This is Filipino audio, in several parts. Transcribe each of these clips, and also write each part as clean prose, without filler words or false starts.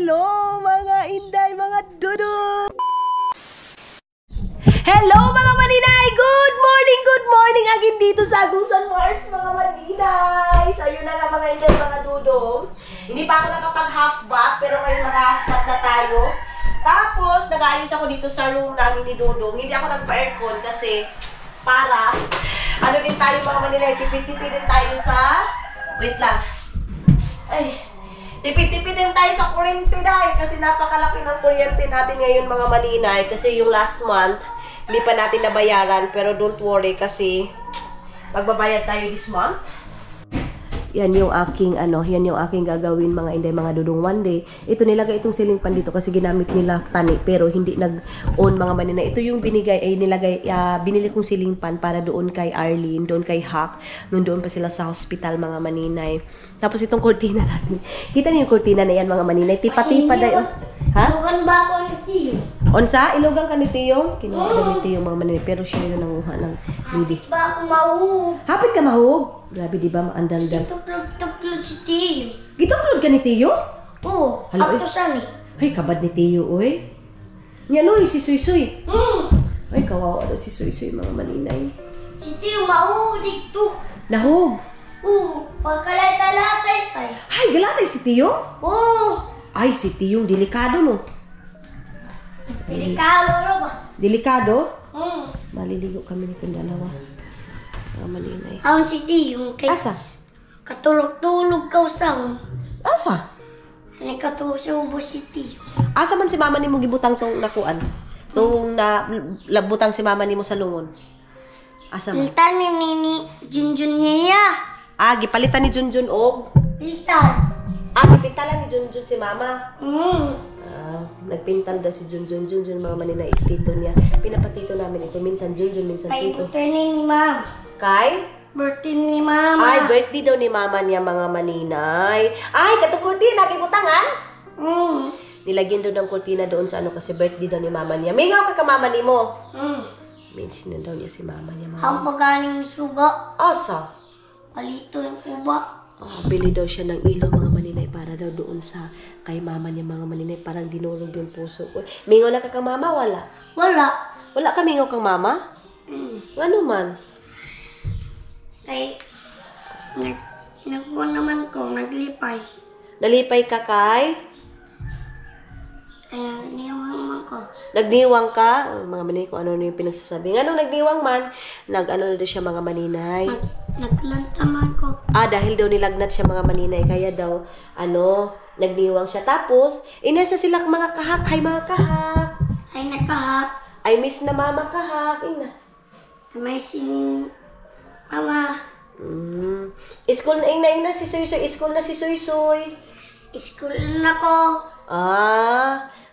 Hello mga inday, mga dudong! Hello mga maninay! Good morning again dito sa Agusan Mars mga maninay! So yun na nga mga inday, mga dudong. Hindi pa ako nakapag half bath, pero ngayon mag half bath na tayo. Tapos nag-aayos ako dito sa room namin ni Dudong. Hindi ako nagpa-aircon kasi para ano din tayo mga maninay, tipid-tipid din tayo sa... Wait lang. Ay... Tipid-tipid din tayo sa kuryente dahil kasi napakalaki ng kuryente natin ngayon mga maninay kasi yung last month hindi pa natin nabayaran pero don't worry kasi magbabayad tayo this month. Yan yung aking yan yung aking gagawin mga inday, mga dudong one day. Ito nilagay itong ceiling fan dito kasi ginamit nila tani pero hindi nag-on mga maninay. Ito yung binigay binili kong ceiling fan para doon kay Arlene, doon kay Hack, doon pa sila sa hospital mga maninay. Tapos itong kurtina natin. Kita niyo yung kurtina na yan mga maninay. Tipa-tipa dayo. Ha? Ilugan ba ako ni Tiyo? Onsa? Ilugan ka ni Tiyo? Kinuha daw ni Tiyo mga maninay. Pero siya yung nanguha ng baby. Hapit ba ako mahug? Hapit ka mahug? Grabe diba maandang-dang. Tuklog si Tiyo. Gituklod ka ni Tiyo? Oo. Hello, Ako sani. Ay, kabad ni Tiyo, oy. Yan, oy, si Suy-Suy. Ay, kawawa daw si Suy-Suy mga maninay. Si Tiyo mahug dito. Nahug. Oo. Pagkalay-talatay kay. Ay, galatay si Tiyo? Oo. Ay, si Tiyo, delikado no. Delikado na ba? Delikado? Hmm. Maliligo kami nitong dalawa. Mga maninay. Ang si Tiyo kay Asa? katulog-tulog ka usang. Asa? Ano katusubo si Tiyo? Asa man si mama ni mo gibutang tong nakuan? Tong labutang si mama ni mo sa lungon? Asa man? Piltan ni Nini Junjun niya. Ah, gipalitan ni Junjun og? Piltan. Ah, gipintalan ni Junjun si mama. Hmm. Nagpintal daw si Junjun mga maninay istito niya. Pinapatito namin ito. Minsan Junjun, minsan Kay tito. birthday ni Ma'am. Kay? Birthday ni Mama. Ay, birthday daw ni mama niya mga maninay. Ay, katong kurtina, gibutangan? Nilagyan daw ng kurtina doon sa kasi birthday daw ni mama niya. Mingaw ka mama ni mo. Mention na daw niya si mama niya. Ang pagaling suga. Asa? Palito ng kuba. Bili daw siya ng ilaw mga maninay para daw doon sa kay mama niya mga maninay. Parang dinurog yung puso ko. Mingaw na ka kang mama? Wala. Wala. Wala ka mingaw kang mama? Ano man? Kay, nagbuwan naman ko, naglipay. Nalipay ka kay? Ay, nagniwang naman ko. Nagniwang ka? Mga maninay kung ano yung pinagsasabi. Anong nagniwang man? Nag-ano na daw siya mga maninay. Naglantaman ko. Dahil daw nilagnat siya mga maninay. Kaya daw, nagniwang siya. Tapos, inesa sila mga kahak. Hay mga kahak. Ay, nakahap. I miss na mama kahak. Ina. May sinin Mama. School na ina si Suy-Suy. School na si Suy-Suy. School na ko.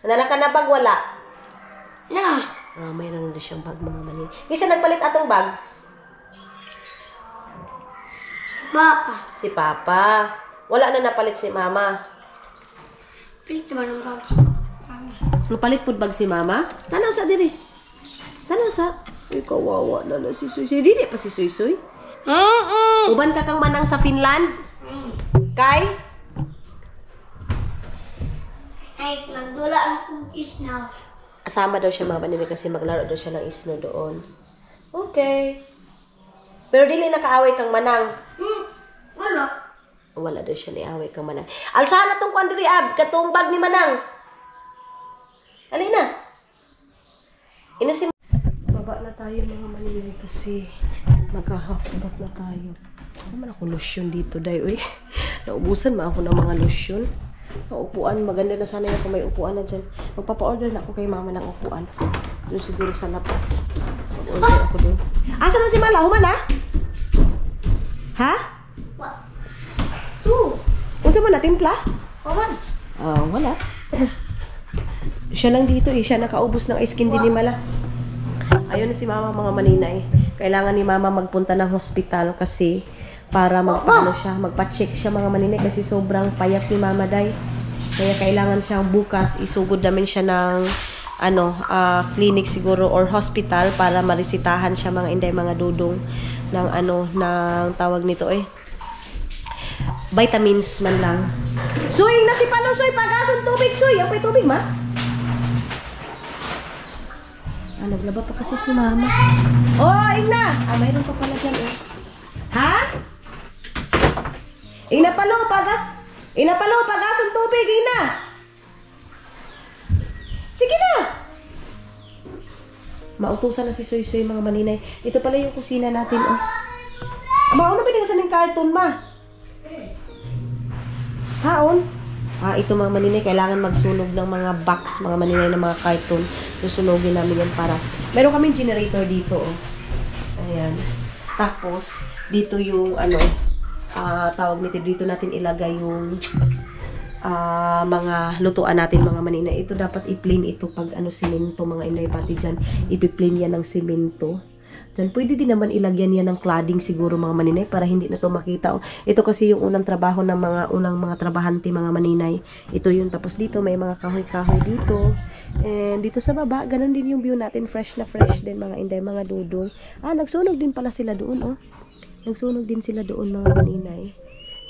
Nanak ka na bag? Wala. Na. Mayroon na siyang bag mga maninay. Kisa nagpalit atong bag? Baka. Si Papa. Wala na napalit si Mama. Pilit naman ang bag. Napalit po bag si Mama? Tanaw sa diri. Tanaw sa. Ay, kawawa na si Suy-Suy. Dili pa si Suy-Suy. Uban ka kang manang sa Finland? Kay? Ay, nagdula ang kugis na. Asama daw siya mga maninay kasi maglaro daw siya ng isno doon. Okay. Pero dili nakaaway kang manang. Wala. Wala daw siya niaway kang manang. Alsahan na tong kuandiri ab. Katong bag ni manang. Alina. Inasim. Baba na tayo mga maninay kasi magkahakbat na tayo. Ano man ako lotion dito, day. Uy, naubusan ma ako ng mga lotion. Upuan, maganda na sana yung kung may upuan na dyan. Magpapa-order na ako kay mama ng upuan. Doon siguro sa labas. Mag-order ako doon. Asa na si Mala? Humana? Ha? What? Two. Unsa mo na, timpla? Kawan. Wala. Siya lang dito eh. Siya nakaubos ng ice candy ni Mala. Ayun na si mama mga maninay. Kailangan ni mama magpunta ng hospital kasi para magpa-check siya mga maninay kasi sobrang payat ni mama day. Kaya kailangan siyang bukas isugod namin siya ng clinic siguro or hospital para marisitahan siya mga inday mga dudong ng ng tawag nito vitamins man lang. Suy na si Palo, Suy, pagason tubig, Suy. Ang tubig, ma? Ah, naglaba pa kasi si Mama. Oh, Igna! Ah, mayroon pa pala dyan, eh. Ha? Igna, Palo, pagason tubig, Igna! Sige na! Mautusan na si Suy Suy, mga maninay. Ito pala yung kusina natin, oh. Mauna binigyan ng carton, ma? Haon? Ah, ito mga maninay, kailangan magsunog ng mga box, mga maninay ng mga carton. Susunogin namin yan para... Meron kaming generator dito, oh. Ayan. Tapos, dito yung, tawag nito, dito natin ilagay yung mga lutuan natin, mga maninay. Ito dapat i-plain ito pag simento, mga inay, pati dyan. I-plain yan ng simento. Diyan, pwede din naman ilagyan yan ng cladding siguro, mga maninay, para hindi na to makita. Ito kasi yung unang trabaho ng unang mga trabahante, mga maninay. Ito yun. Tapos dito, may mga kahoy-kahoy dito. And dito sa baba, ganun din yung view natin. Fresh na fresh din, mga inday, mga dudong. Ah, nagsunog din pala sila doon, oh. Nagsunog din sila doon, mga maninay.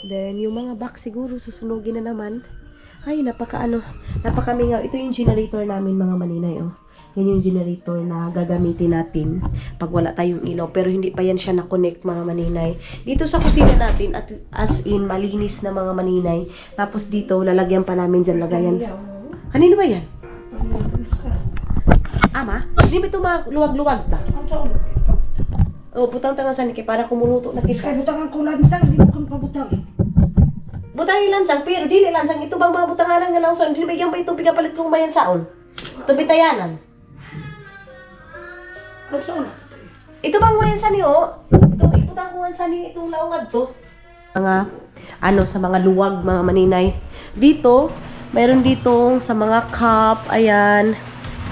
Then, yung mga box siguro, susunogin na naman. Ay, napakamingaw. Ito yung generator namin, mga maninay, oh. Yan yung generator na gagamitin natin pag wala tayong ilaw. Pero hindi pa yan siya na-connect, mga maninay. Dito sa kusina natin, at as in, malinis na, mga maninay. Tapos dito, lalagyan pa namin dyan, lagayan. Kanino ba yan? Ama? Hindi ba ito luwag-luwag ta? Oh, putang tangan sa niki para kumuluto na kita. Kaya butang ang kulansang, hindi mo kang pabutang. Butang ilansang, pero di ilansang. Ito bang mga butanganan nga nausan? Hindi ba yung pa itong pigapalit kong bayan saon? Itong bitayanan. Ang saan? Ito bang bayan sa niyo? Itong iputang kuhan sa niyo, itong laungad to. Mga, sa mga luwag, mga maninay. Dito, mayroon dito sa mga cup, ayan.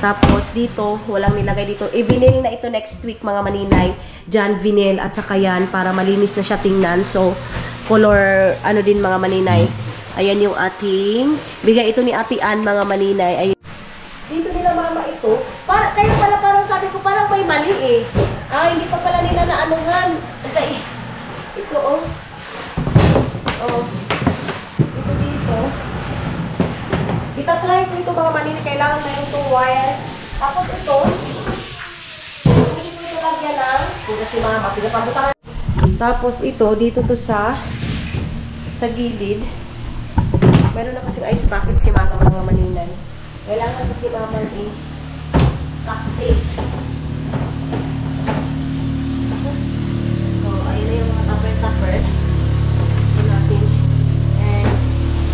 Tapos dito, walang nilagay dito. I-vinyl na ito next week, mga maninay. Diyan, vinyl at saka yan para malinis na siya tingnan. So, color, din mga maninay. Ayan yung ating, bigay ito ni Ate Ann, mga maninay. Ayan. Dito nila mama ito. Kaya pala parang sabi ko, parang may mali eh. Ah, hindi pa pala nila na anuhan. Ito, oh. Oh. Ito dito. Itatry ko ito, mga maninay. Kailangan na itong wire. Tapos ito, hindi ko ito lagyan ng pura si mama. Pinapabutangan. Tapos ito, dito to sa gilid. Meron na kasing ice packet kay mama, mga maninay. Kailangan kasi mama practice. So, ayun na yung mga tupper. Ito natin. And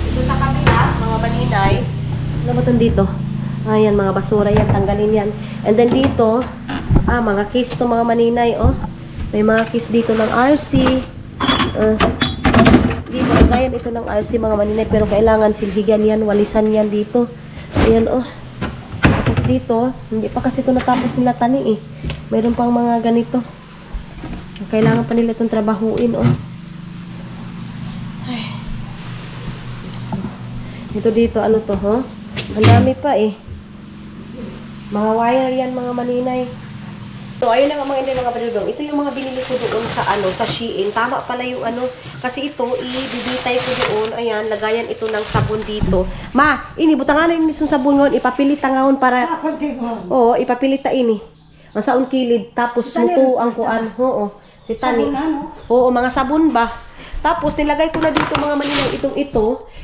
ito sa kabila, mga maninay. Ano ba itong dito? Ayan, mga basura yan. Tanggalin yan. And then dito, mga case to, mga maninay, oh. May mga case dito ng RC. Dito, gayan ito ng RC, mga maninay. Pero kailangan silhigan yan, walisan yan dito. Ayan, oh. Tapos dito, hindi pa kasi ito natapos nila tani, eh. Mayroon pang mga ganito. Kailangan pa nila itong trabahuin, oh. Ay. Ito dito, ano to, huh? Ang dami pa, eh. Mga wire yan, mga maninay. So, ayun na nga mga padudong. Ito yung mga binili ko doon sa Shein. Tama pala yung kasi ito, ibibitay ko doon. Ayan, lagayan ito ng sabon dito. Ma, butangan na ini yung sabon ngon. Ipapilit ngawon para... Oo, ipapilit ta ini. Ang saon kilid. Tapos, muto ang kuan. Oo, si Tani. Oo, mga sabon ba? Tapos, nilagay ko na dito mga maninay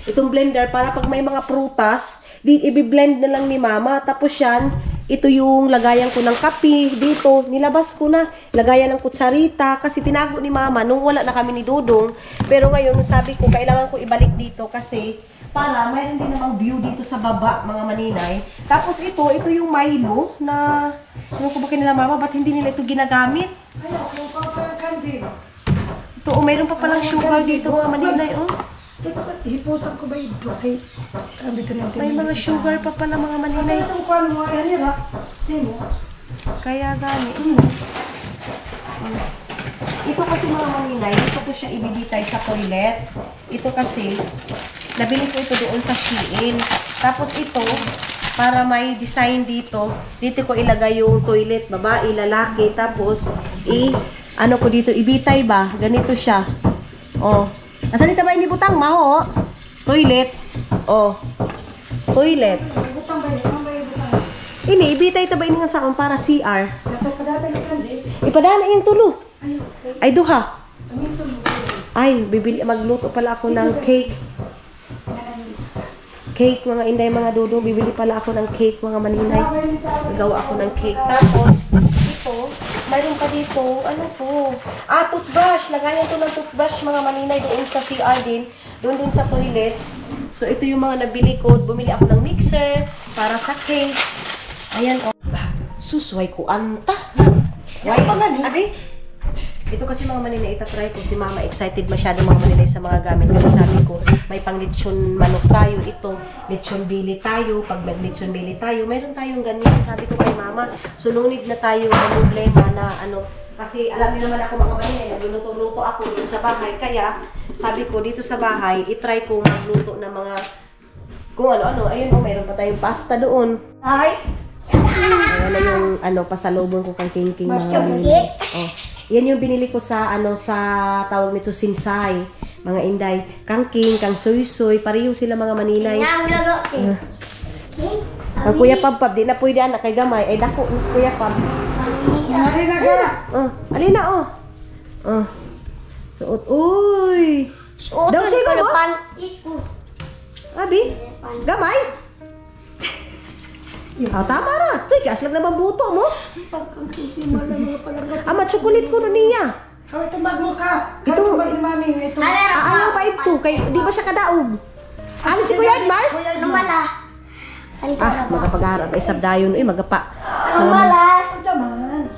itong blender para pag may mga prutas, i-blend na lang ni mama. Tapos yan, ito yung lagayan ko ng kape dito. Nilabas ko na. Lagayan ng kutsarita. Kasi tinago ni mama nung wala na kami ni Dudong. Pero ngayon, sabi ko, kailangan ko ibalik dito kasi para mayroon din namang view dito sa baba, mga maninay. Tapos ito yung Milo na, ano ko ba nila mama, ba't hindi nila ito ginagamit? Ito, mayroon pa palang sugar dito, mga maninay, oh. Hipusan ko ba ito? Ay, may mga sugar pa pala, mga maninay. Kaya gani. Ito kasi mga maninay, dito ko siya ibibitay sa toilet. Ito kasi, nabili ko ito doon sa Shein. Tapos ito, para may design dito ko ilagay yung toilet, babae, lalaki. Tapos, ano ko dito, ibitay ba? Ganito siya. Oh. Asan ito ba ini butang maho? Toilet. Oh. Toilet. Butang ba yun? Ano ba yung butang? Ini ibitay ta ba ini nga saon para CR? Dato pa dati ni Kanji. Ipadana yung tulo. Ayaw. Ay duha. Samin to. Ay, magluto pala ako ng cake. Cake mga inday mga dudong, bibili pala ako ng cake mga maninay. Gagawa ako ng cake. Tapos, ito, mayroon pa dito, ano po? Toothbrush. Lagayan ko ng toothbrush mga maninay doon sa CR din. Doon sa toilet. So, ito yung mga nabili ko. Bumili ako ng mixer para sa cake. Ayan, oh. Susway ko anta. Why pa nga, abi? Ito kasi mga maninay, itatry ko. Si mama excited masyado mga maninay sa mga gamit. Kasi sabi ko, may pang lechon manok tayo. Ito, lechon bili tayo. Pag nag-lechon bili tayo, meron tayong ganyan. Sabi ko kay mama, sununid na tayo ang problema na ano. Kasi alam niyo naman ako mga maninay, nagluluto-luto ako dito sa bahay. Kaya, sabi ko, dito sa bahay, itry ko magluto ng mga kung ano-ano. Ayun, mayroon pa tayong pasta doon. Ay. Ayan na yung pasalubong ko kay King mga maninay. Oh. Yan yung binili ko sa sa tawag nito sinsay, mga inday. Kang King, kang Soy-Soy, pareho sila mga maninay. Ang Kuya Pab, di na pwede anak kay gamay. Ay dako mas Kuya Pab. Alina ka! Alina Suot. Uy! Daw sigo mo? Abi? Gamay? Tama ra. Tuy, kaslag naman buto mo. Ama, chocolate ko na niya. Kaway tumbag mo ka. Ito. Kaway tumbag ni Mami. Ito. Ayaw pa ito. Kay, di ba siya kadaog? Ano si Kuya Edmar? Mala. Magapag-harap. Ay, sabdayon. Ay, magapa. Mala. Jaman.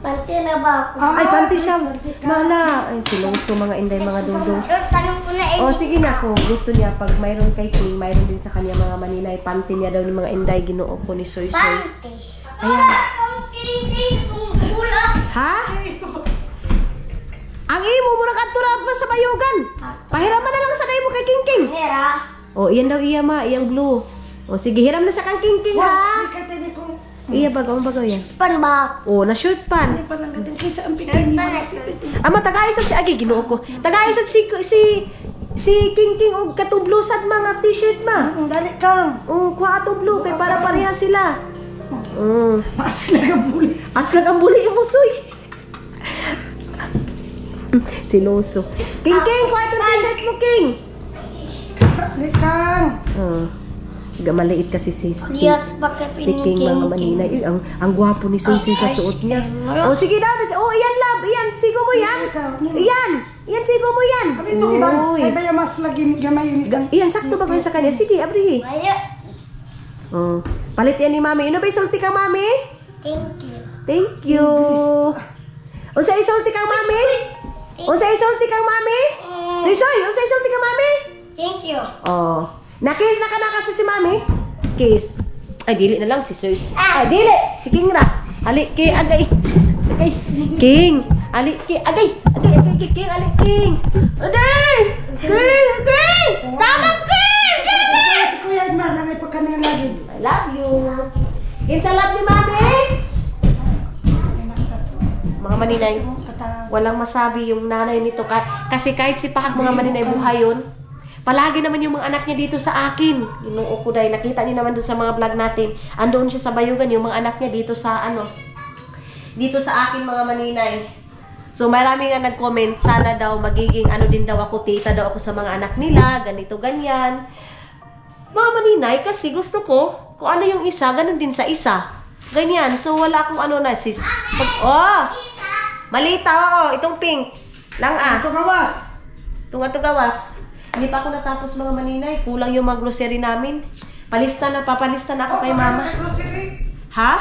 Panty na ba ako? Ay, panty siya. Mala. Ay, silungso mga inday, mga dudong. Sure, tanong ko na eh. Sige na ko. Gusto niya, pag mayroon kay King, mayroon din sa kanya mga maninay. Panty niya daw ng mga inday, ginoo ko ni Soy-Soy. Panty. Ayan. Gula. Ha? Ang imo mo nakaturap pa sa bayugan. Pahiraman na lang sa kayo mo kay King King. Nera. Iyan daw iya ma, iyang blue. Sige, hiram na sa kang King King ha. Katini kong. Iya bagaw, bagaw yan. Pan ba? Na short pan. Ano pa lang natin kaysa ang pitin mo. Ama, tagaisap siya. Agi, ginoo ko. Tagaisap si King King og katublusad mga t-shirt ma. Dali kang. Kuha ato blue, kay para pareha sila. Maasla ka bulis. Aslag ang buli mo, Soy. Siloso. King King, kuha itong t-shirt mo, King. Dali kang. Maliit kasi si Diyos, bakit si King mga maninay. Ang gwapo ni Soy sa suot niya. Sige daw. Iyan love. Iyan, sigo mo yan. Iyan. Iyan, sigo mo yan. Kami ito iba. Ay ba yung mas lagi gamay yun. Iyan, sakto ba kayo sa kanya? Sige, abrihi. Maya. Palit yan ni Mami. Ano ba isulti kang Mami? Thank you. Thank you. Unsa isulti kang Mami? Unsa isulti kang Mami? Soy, unsa isulti kang Mami? Thank you. Nakis na ka na kasi si Mami? Kiss. Ay, dili na lang si Soy. Ay, dili. Si King ra. Ali, King, agay. Agay. King. Ali, King, agay. Agay, King, ali, King. Aday! King! Tama, King! Si Kuya Edmar na may pagkanang luggage. I love you. Kinsa love ni Mami? Mga maninay, walang masabi yung nanay nito. Kasi kahit si Pahag mga maninay buhay yun, palagi naman yung mga anak niya dito sa akin. Yung ukuday, nakita niyo naman doon sa mga vlog natin. Andoon siya sa Bayugan, yung mga anak niya dito sa dito sa akin mga maninay. So marami nga nag-comment, sana daw magiging din daw ako, tita daw ako sa mga anak nila, ganito, ganyan. Mga maninay, kasi gusto ko, kung ano yung isa, ganun din sa isa. Ganyan, so wala akong sis. Malita, itong pink. Lang Ito gawas. Tunga to gawas. Hindi pa ako natapos mga maninay. Kulang yung mga grocery namin. Papalista na ako kay mama. Ha?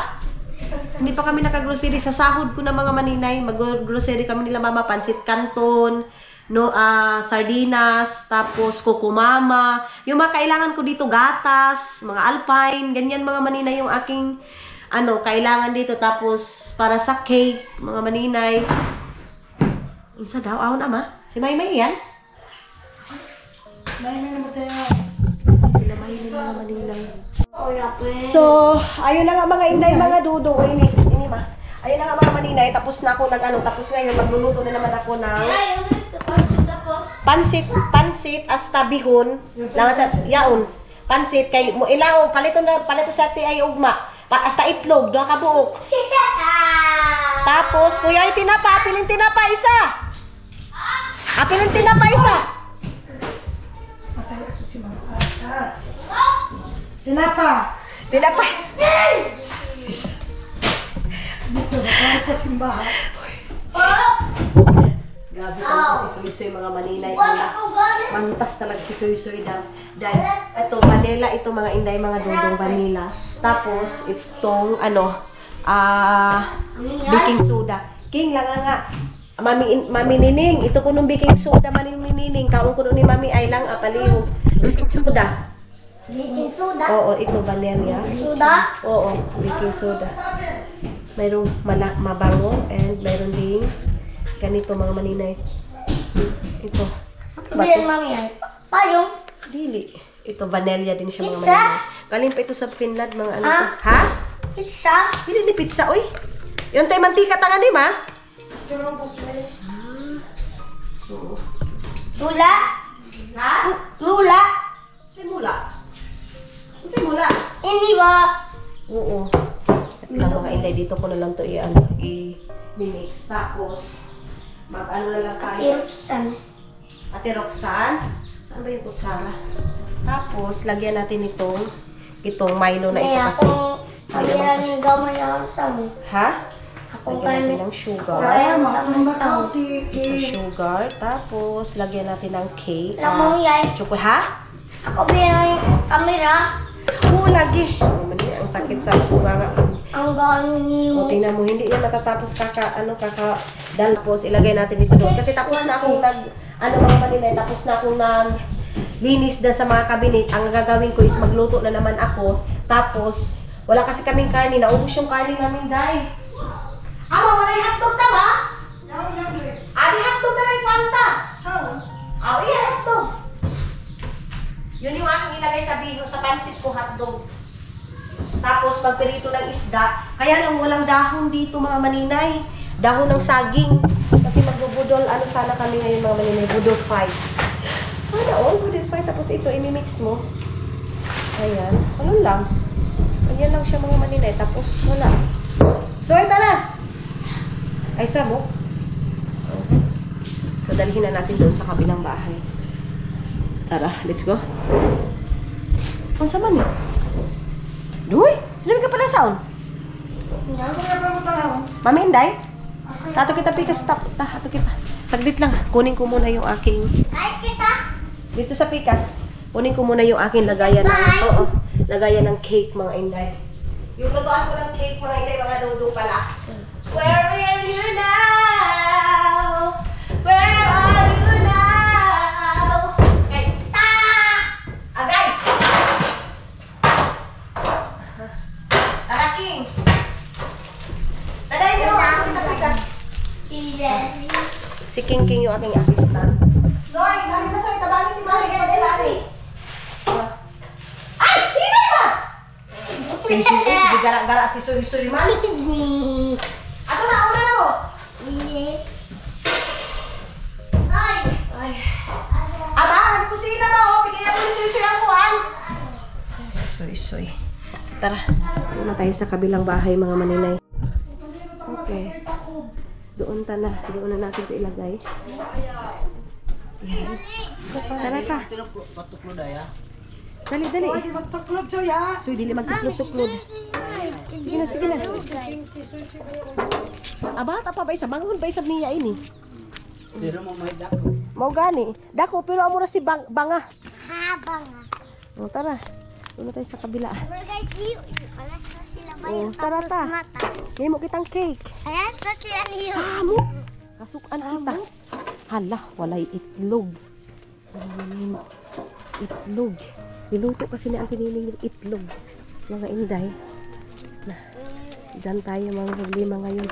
Hindi pa kami naka-grocery. Sa sahod ko na mga maninay. Mag-grocery kami nila mama. Pansit Canton, sardinas, tapos kukumama. Yung mga kailangan ko dito, gatas, mga alpine, ganyan mga maninay yung aking kailangan dito. Tapos para sa cake, mga maninay. Unsa daw? Ahon ama? Si Maymay yan? Maymay na mo tayo. Sila Maymay mga maninay. So, ayun na nga mga inday, mga dudong. O ini ma. Ayun na nga mga maninay. Tapos na ako tapos ngayon magluluto na naman ako ng pansit hasta bihon lang sa yaon. Pansit kay mo ilaw palito sa ti ay ugma. Hasta itlog duha ka buok. Tapos kuya ay tinapa, apilin tinapa isa. Apilin tinapa isa. Patay ako si Mama. Tinapa. Tinapa isa. Dito, patay ako si Mama. Grabe talaga si Soy-Soy mga maninay. Mantas talaga si Soy-Soy daw. Dahil ito vanilla, ito mga inday, mga dudong vanilla. Tapos itong baking soda. King lang nga. Mami Nining, ito ko nung baking soda Mami Nining. Kaon ko nung ni Mami ay lang apaliw. Baking soda. Baking soda? Oo, ito vanilla. Soda? Oo, baking soda. Mayroong mabango and mayroon ding ganito mga maninay. Ito. Sabihin, mami yan. Payong? Dili. Ito, vanilla din siya mga Pizza? maninay. Galing pa ito sa Finland, mga ano to. Ha? Pizza? Dili ni pizza, oy. Yung tayo mantika tangan ni ma. So, Lula? ha? Lula? Simula. Simula. Hindi ba? Oo. At lang mga inday, dito ko na lang to i-mix. Tapos, mag-ano na lang tayo. Iruksan. Ate Roxanne, saan ba yung kutsara? Tapos, lagyan natin itong Milo na ito Kaya kasi. kung pagkira ng gamay ako sa mo. Ha? Ako Lagyan natin kami. ng sugar. Kaya matunda ka o tiki. Sugar. Tapos, lagyan natin ng cake. Alam mo yan. Chocolate. Ha? Ako bilang kamera. Oo, lagi. Oh, mali, ang sakit sa bunga nga. Ang gano'n O, niyo. tingnan mo, hindi yan matatapos tapos ilagay natin ito doon. Kasi tapos na akong mga maninay, tapos na akong linis na sa mga kabinet. Ang gagawin ko is magluto na naman ako. Tapos, wala kasi kaming karne. Naubos yung karne namin, guys. Ama, wala yung hotdog ka ba? Adi hotdog na lang kwanta. Iya, hotdog. Yun yung aking ilagay sa biho, sa pansit ko, hotdog. Tapos magperito ng isda. Kaya lang walang dahon dito mga maninay. Dahon ng saging. Kasi magbubudol, sana kami ngayon mga maninay, budol 5. Budol 5. Tapos ito, imimix mo. Ayan. Ano lang. Ayan lang siya mga maninay. Tapos wala. So, ito na. Ay, sabok. So, dalhin na natin doon sa kabilang bahay. Tara, let's go. Kung sa man eh. Duy, sinabi ka pala sound. Mami Inday? Tato kita pikas, stop. Tato kita. Saglit lang. Kunin ko muna yung aking... Ay, kita. Dito sa pikas, kunin ko muna yung aking lagayan ng... Oo, lagayan ng cake, mga Inday. Yung lutuan ko ng cake, mga Inday, mga dudu pala. Where are you now? Where are you now? Okay. Agay! Taraking! Tadayin mo ang aking tapikas. Si King King yung aking assistant. Zoy, balik na sa'yo. Tabangin si Mami. Ay! Hinay ba? Sige, gara-gara si Suri-Suri man. Ato na, una na mo. Ay. Aba, nagkusina ba o? Bigyan mo ni Suri-Suri ang kuhan. Si Suri-Suri. Tara, doon na tayo sa kabilang bahay mga maninay. Okay. Doon na natin ito ilagay. Yan. Tara ka. Dali. Ay, magpaklod siya ya. So, dili magtuklod-tuklod. Sige na. Aba, tapa ba isa? Bangon ba isa niya ini? Pero mo may dako. Mau gani. Dako, pero amo na si Banga. Habang nga. O, tara. Doon na tayo sa kabila. Guys, alas na sila Oh, tara ta. Ngayon mo kitang cake. Alas na sila niyo. Samo! Kasukan kita. Hala, walay itlog. Itlog. Niluto kasi na ang kiniling itlog. Mga Inday. Na, dyan tayo mga problema ngayon.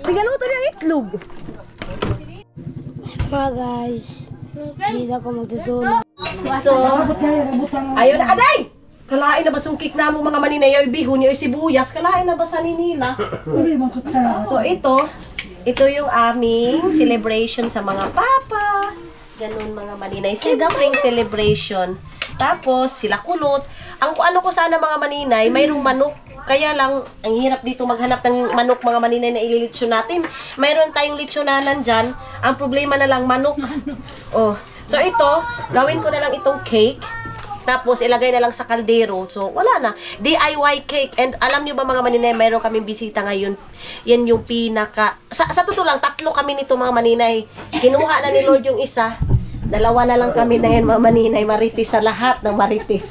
Pigaluto niya ang itlog. Mga guys, hindi ako magtutulog. So, ayun na. Aday! Kalain na ba sungkik na mo mga maninay? Yung bihon, yung sibuyas. Kalain na ba sa ninila? Uli, mga kutsara. So, ito, ito yung aming celebration sa mga papa. Ganun mga maninay. Simpleng celebration. Tapos, sila kulot. Ang ano ko sana mga maninay, mayroong manok. Kaya lang, ang hirap dito maghanap ng manok mga maninay na ililitsyon natin. Mayroon tayong litsyonanan dyan. Ang problema na lang, manok. Oh. So ito, gawin ko na lang itong cake. Tapos, ilagay na lang sa kaldero. So, wala na. DIY cake. And alam niyo ba mga maninay, mayroon kaming bisita ngayon. Yan yung pinaka... Sa totoo lang, 3 kami nito mga maninay. Kinuha na ni Lord yung isa. 2 na lang kami na yan mga maninay. Marites sa lahat ng marites.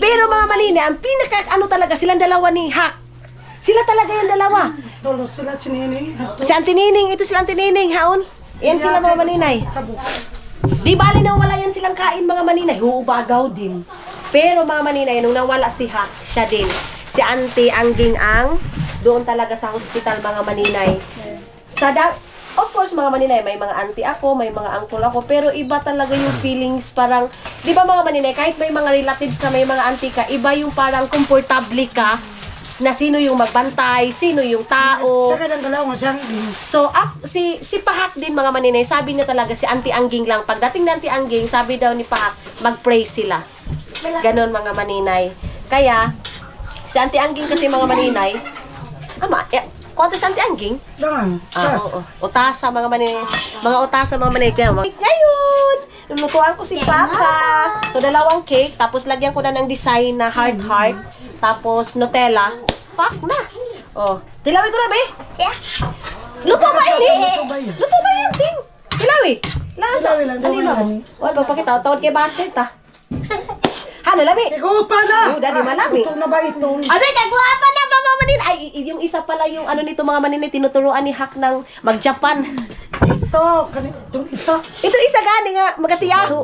Pero mga maninay, ang pinaka ano talaga, silang dalawa ni Hak. Sila talaga yung dalawa. Tolo sila si Nining. Si Auntie Nining, ito si Auntie Nining, haon. Yan sila mga maninay. Di bali na wala yan silang kain mga maninay. Hubagaw din. Pero mga maninay, nung nawala si Hak, siya din. Si Auntie Angging Ang, doon talaga sa hospital mga maninay. Of course mga maninay, may mga auntie ako, may mga uncle ako, pero iba talaga yung feelings parang, di ba mga maninay, kahit may mga relatives ka, may mga auntie ka, iba yung parang komportable ka na sino yung magbantay, sino yung tao. Siya ka ng galaw mo siyang So, si Pahak din mga maninay, sabi niya talaga si Auntie Angging lang. Pagdating ng Auntie Angging, sabi daw ni Pahak, mag-pray sila. Ganon mga maninay. Kaya, si Auntie Angging kasi mga maninay, kwanta si Auntie Angging? lang. Oo. Utasa mga maninay. Mga utasa mga maninay. Kaya, ngayon, lulutuan ko si Papa. So, 2 cake, tapos lagyan ko na ng design na heart, tapos Nutella. Pak na. Oh. Tilawi ko na, be? Yeah. Luto ba ini? Luto ba yun? Luto ba yan, ting? Tilawi. Lasa. Tilawi lang, Ano tilawi mo? Oy, pagpakita. Tawad kay Basher, ta. Hano, lami? Ikaw pa na! Yung daddy malami. Ito na ba ito? Aday, kagwapa na ba, mga manin? Ay, yung isa pala yung ano nito, mga manin, tinuturuan ni Hak ng mag-Japan. Ito, itong isa. Ito isa gani nga, magatiyaho.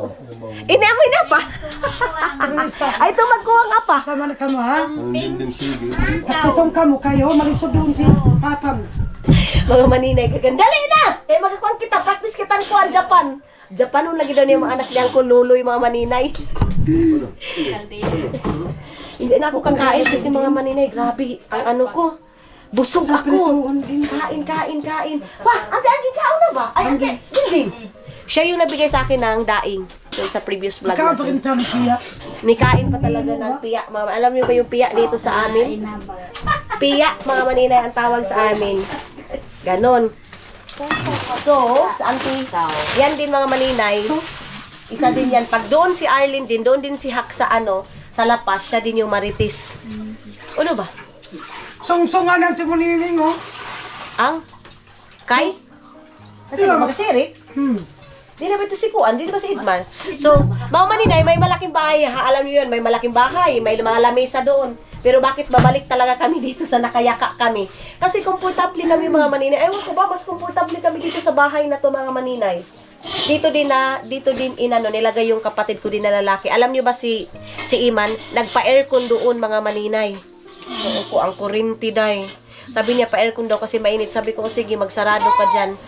Inamoy na pa. Ay, ito magkuwang apa. Tama na ka mo, ha? At isang kamo kayo, malisod doon si Papa mo. Mga maninay, kagandali na! Eh, magkakuan kita, practice kitang kuhan, Japan. Japan, nung lagi daw niya mga anak niyang kululoy, mga maninay. Hindi na ako kakain kasi mga maninay, grabe, ang ano ko. Busog ako. Kain. Wah, Auntie Angging, kaon na ba? Ay, Auntie, Ding. Siya yung nabigay sa akin ng daing dun sa previous vlog Ikaw pa natin. kinita ng siya. Nikain pa talaga ng piya. Mama, alam niyo ba yung piya dito sa amin? Piya, mga maninay, ang tawag sa amin. Ganon. So, sa Auntie, yan din mga maninay. Isa din yan. Pag doon si Arlene din, doon din si Hak sa ano, sa Lapas, siya din yung marites. Ano ba? Song-songan natin mo Nining, oh. Ang? Kay? Kasi magsirik? Di na ba ito si Kuan? Di na ba si Idmar? So, mga maninay, may malaking bahay. Ha? Alam niyo yun, may malaking bahay. May mga lamesa doon. Pero bakit babalik talaga kami dito sa nakayaka kami? Kasi komportable kami mga maninay. Ewan ko ba, mas komportable kami dito sa bahay na to mga maninay. Dito din inano, nilagay yung kapatid ko din na lalaki. Alam niyo ba si Iman, nagpa-aircon doon mga maninay. Oo ko, ang kurinti day. Sabi niya pa-aircon daw kasi mainit. Sabi ko, sige, magsarado ka dyan.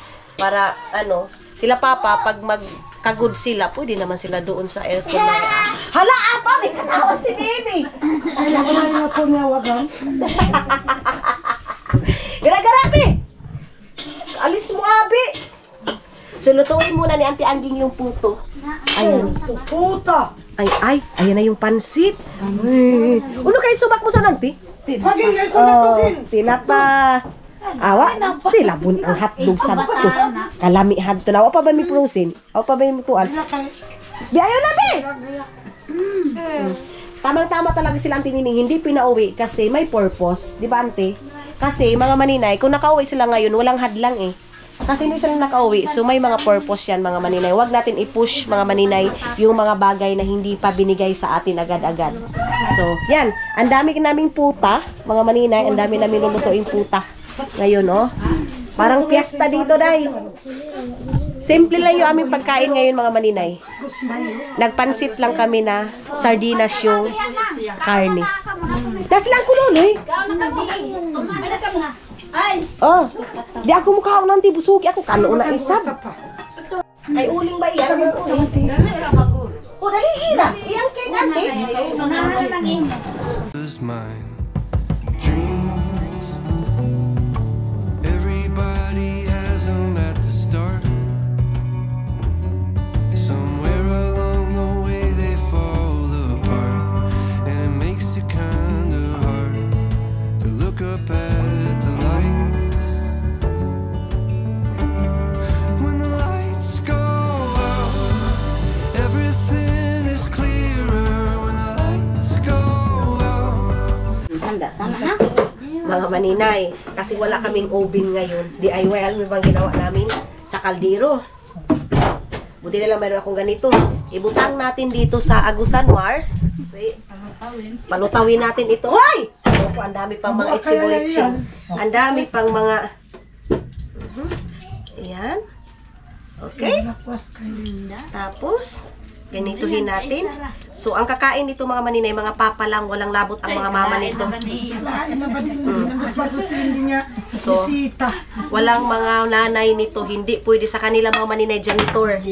Para, ano, sila papa, pag magkagod sila, pwede naman sila doon sa aircon na. Hala, apa, may kanawa si baby. Ako na yung ako niya, wagang. Gara-gara, be. Alis mo, abi. So, lutuin muna ni Auntie Angging yung puto. Ayan. Puta! Ayan na yung pansit. Ay. Ano kayo subak mo sa nanti? Maging ko na to din. Tinapa. Awa, tilabon ang hotdog sa to. Kalami hadto na. Awa pa ba may prosin? Awa pa ba may kuan? Bi, ayaw na, be! Tamang-tama talaga sila Auntie Nining. Hindi pinauwi kasi may purpose. Di ba, Auntie? Kasi, mga maninay, kung nakauwi sila ngayon, walang hadlang eh. Kasi hindi sila nakauwi, so may mga purpose yan mga maninay. Huwag natin i-push mga maninay yung mga bagay na hindi pa binigay sa atin agad-agad. So, yan. Ang dami naming puta, mga maninay. Ang dami namin lulutuing puta. Ngayon, oh. Parang piyesta dito, day. Simple lang yung aming pagkain ngayon mga maninay. Nagpansit lang kami na sardinas yung karne. Nasa lang kululoy. Oh, di ako mukha nanti busugi ako kano na isab. Ay uling ba iyan? Oh, dali ira. Iyang kay ante. Was mine. Dream mga maninay. Kasi wala kaming oven ngayon. DIY, alam mo bang ginawa namin? Sa kaldero. Buti na lang meron akong ganito. Ibutang natin dito sa Agusan Mars. See? Palutawin natin ito. Hoy! Opo, ang dami pang mga itsibo-itsi. Ang dami pang mga... Ayan. Okay. Tapos, ganituhin natin. So, ang kakain nito mga maninay, mga papa lang, walang labot ang mga mama nito. So, walang mga nanay nito, hindi pwede sa kanila mga maninay, janitor.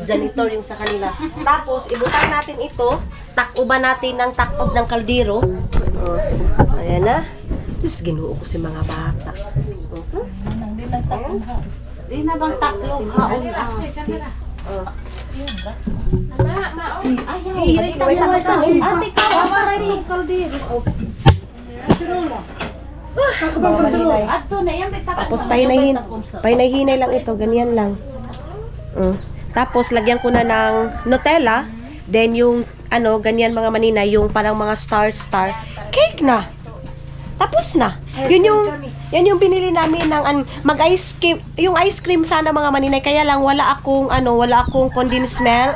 Janitor yung sa kanila. Tapos, ibutang natin ito, takuban natin ng takob ng kaldero. Ayan na. Diyos, ginuo ko si mga bata. Di na bang taklog haon Tapos pahinay-hinay lang ito, ganyan lang. Tapos lagyan ko na ng Nutella, then yung ano, ganyan mga maninay, yung parang mga star cake na. Tapos na. Yan yung binili namin ng mag-ice cream, yung ice cream sana mga maninay, kaya lang wala akong condensed milk,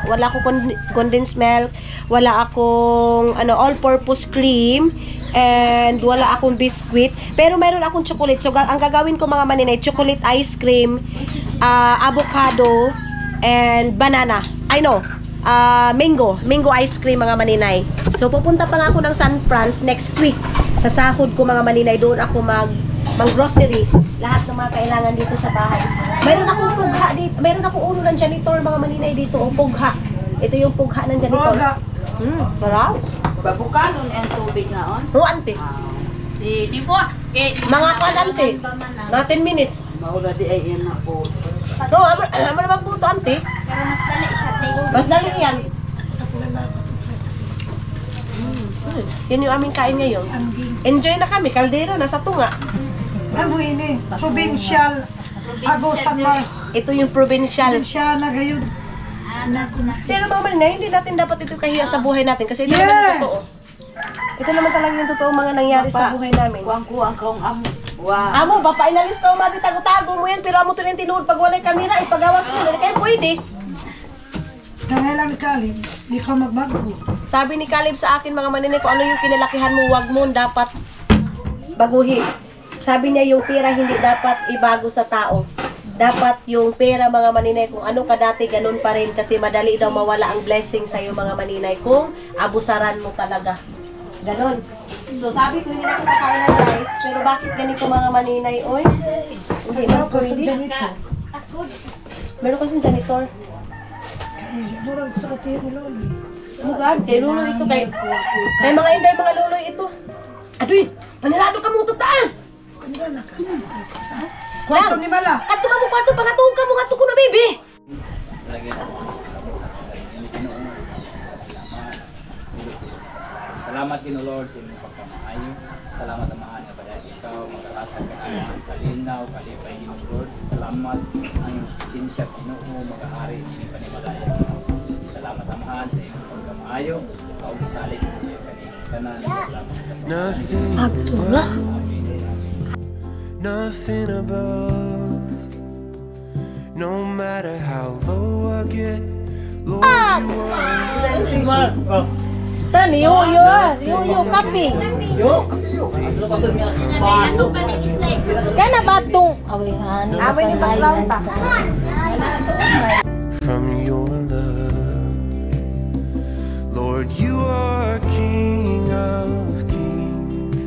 wala akong all-purpose cream, and wala akong biscuit, pero mayroon akong chocolate. So ang gagawin ko mga maninay, chocolate ice cream, avocado, and banana. Mango ice cream mga maninay. So pupunta pa nga ako ng San Francisco next week. Sa sahod ko mga maninay, doon ako mag-grocery. Lahat ng mga kailangan dito sa bahay. Mayroon akong pugha dito. Mayroon akong ulo ng janitor mga maninay dito. O pugha. Ito yung pugha ng janitor. Sarap. Babukanon ang tubig na on. Oo, ante. Di po. Mga ante. Mga 10 minutes. Maula di ay yan na po. No, ano naman po ito, ante? Pero mas dali siya. Mas dali yan. Yan yung aming kain ngayon. Enjoy na kami. Kaldero, nasa tunga. Ano ini? Provincial. Agusan Mars. Ito yung provincial. Siya na gayon. Pero mga maninay, hindi natin dapat ito kahiya sa buhay natin. Kasi ito naman yung totoo. Ito naman talaga yung totoo mga nangyari sa buhay namin. Kuang-kuang kong amo. Wow. Amo, bapa, inalis ka umati, tago-tago mo yan. Pero amo ito rin tinuod pag walay kamera, ipagawas mo. Hindi kayo pwede. Nangailang Kalib, di ka magbago. Sabi ni Caleb sa akin mga maninay, kung ano yung kinalakihan mo, wag mo dapat baguhin. Sabi niya yung pera hindi dapat ibago sa tao. Dapat yung pera mga maninay, kung ano ka dati, ganun pa rin. Kasi madali daw mawala ang blessing sa'yo mga maninay kung abusaran mo talaga. Ganon. So sabi ko, hindi na ako kakain ng rice. Pero bakit ganito mga maninay? Oy, hindi man pwede. Meron kasing janitor. Murag sa katiyo ni Loli. Mugad, kay lulo ito kay mga inday, mga luloy ito. Aduy, panirado ka mo ito taas! Kanila na ka. Kwarto ni Mala. Kato ka mo kwarto, pangatugog ka mo, kato ko na baby! Salamat kino Lord sa inyong pagkamaayo. Salamat ang mahal na pala ikaw, magkakatag ka ang kalinaw, kalipay ni Lord. Salamat ang sinsya Ginoo, mag-aari ni Panimalaya. Salamat ang mahal sa inyong pagkamaayo. Kausalit niyo kanina. Nothing nothing above. No matter how low I get, Lord, you are. Tani, yo, kape. Kana batong awihan. Away ni Paglaw ta. From your love, Lord, you are King of kings.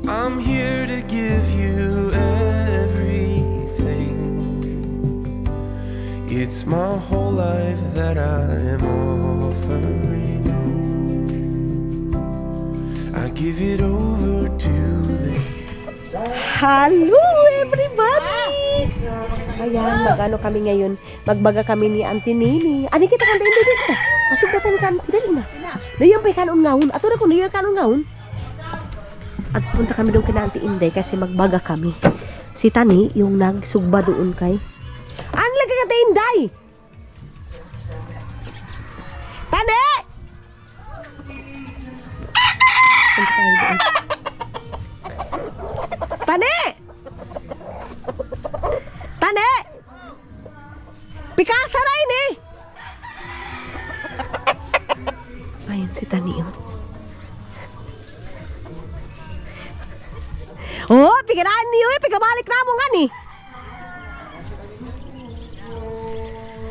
I'm here to give you everything. It's my whole life that I am offering. I give it over to the... Hello everybody! Ayan, mag-ano kami ngayon. Magbaga kami ni Auntie Nini. Ani kita kan dito dito. Masubratan ka dali na. Dayon pa kanon ngaon. Ato na ko niya kanon ngaon. At punta kami doon kina Auntie Inday kasi magbaga kami. Si Tani yung nagsugba doon kay. Ano lagi ka Inday? Tani! Punta tayo doon. sarain eh. Ayun si Tani. Oh, pigaraan niyo eh. Pigabalik na mo nga ni.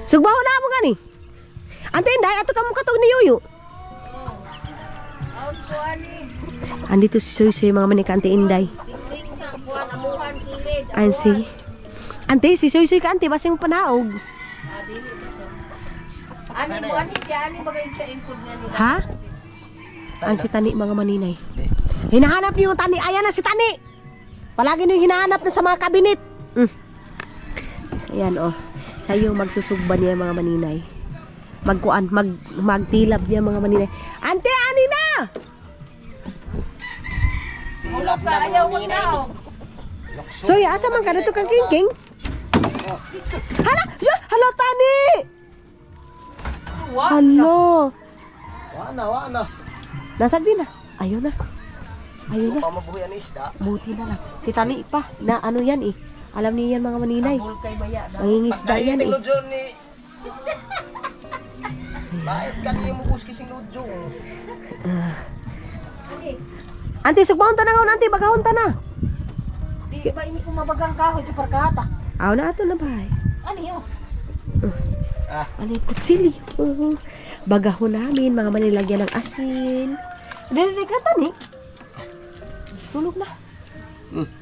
Sugbaho na mo nga ni. Ante Inday, ato ka mo katog ni Yuyu. Andito si Soy Soy mga manika Ante Inday. Ayun si. Ante, si Soy Soy ka ante, basta yung panaog. Ani mo ani siya ani bagay siya include niya ni. Ha? Ang si Tani mga maninay. Hinahanap niyo yung Tani. Ayan na si Tani. Palagi niyo hinahanap na sa mga kabinet. Ayan oh. Siya yung magsusugba niya mga maninay. Magtilab niya mga maninay. Ante, ani na! Ulo ka ayaw mo na. Soy, asa man ka dito kang king? Hala! Hala, Tani! Hala! Wana. Nasag din na. Ayun na. Ayun na. Pamabuhay ang isda. Buti na lang. Si Tani pa. Na ano yan eh. Alam niya yan mga maninay. Mangingisda yan eh. Lodyo ni... Bakit kanina mo buski si Lodyo? Ante, sugbahon ta na nga. Ante, bagahon ta na. Di ba ini ko mabagang kahoy ti parkata. Aw na ato na ba? Ani yo. Ano yung kutsili? Bagahon namin. Mga manilagyan ng asin. Dili ka Tani. Tulog na.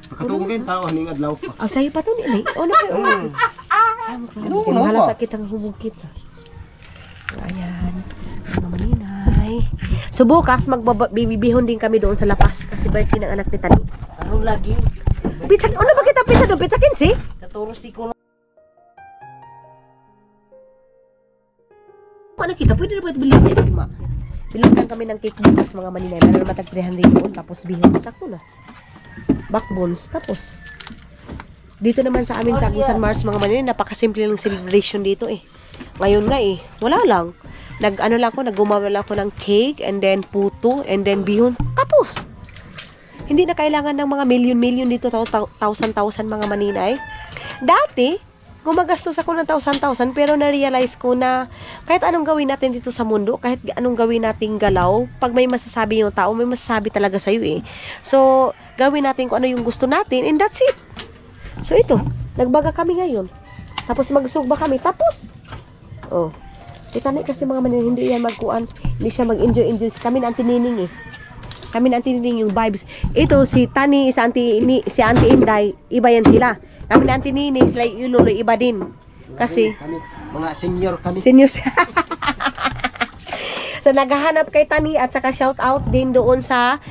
Katulog kayo tao, haning adlaw pa. Ang sayo pa to ni. O na kayo. Sama ka. Mahalata kitang hubog kita. Ayan. Mga maninay. So bukas, magbibihon din kami doon sa lapas. Kasi birthday ng anak ni Tani. Ano lagi? Pizza, ano ba kita pizza doon? Pizza 15? Katuro si ko. Ano kita? Pwede na ba ito bilhin niya? Ma? Bilhin lang kami ng cake bukas mga maninay. Meron matag 300 doon. Tapos bihon. Sakto na. Backbones. Tapos. Dito naman sa amin sa Agusan Mars mga maninay. Napakasimple lang celebration dito eh. Ngayon nga eh. Wala lang. Naggumawa lang ako ng cake. And then puto. And then bihon. Tapos. Hindi na kailangan ng mga million dito. Thousand mga maninay. Dati. Gumagastos ako ng 1,000 pero na-realize ko na kahit anong gawin natin dito sa mundo, kahit anong gawin nating galaw, pag may masasabi yung tao, may masasabi talaga sa'yo eh. So, gawin natin kung ano yung gusto natin and that's it. So, ito. Nagbaga kami ngayon. Tapos magsugba kami. Tapos, oh. Kita na kasi mga manin, hindi yan magkuan. Hindi siya mag-enjoy. Kami na antinining eh. Kami na antinining yung vibes. Ito, si Tani, si Auntie Inday, iba yan sila. Kami na Nini, sila ilulo, iba din. Kasi, mga senior kami. Senior. So, naghahanap kay Tani at saka shout out din doon sa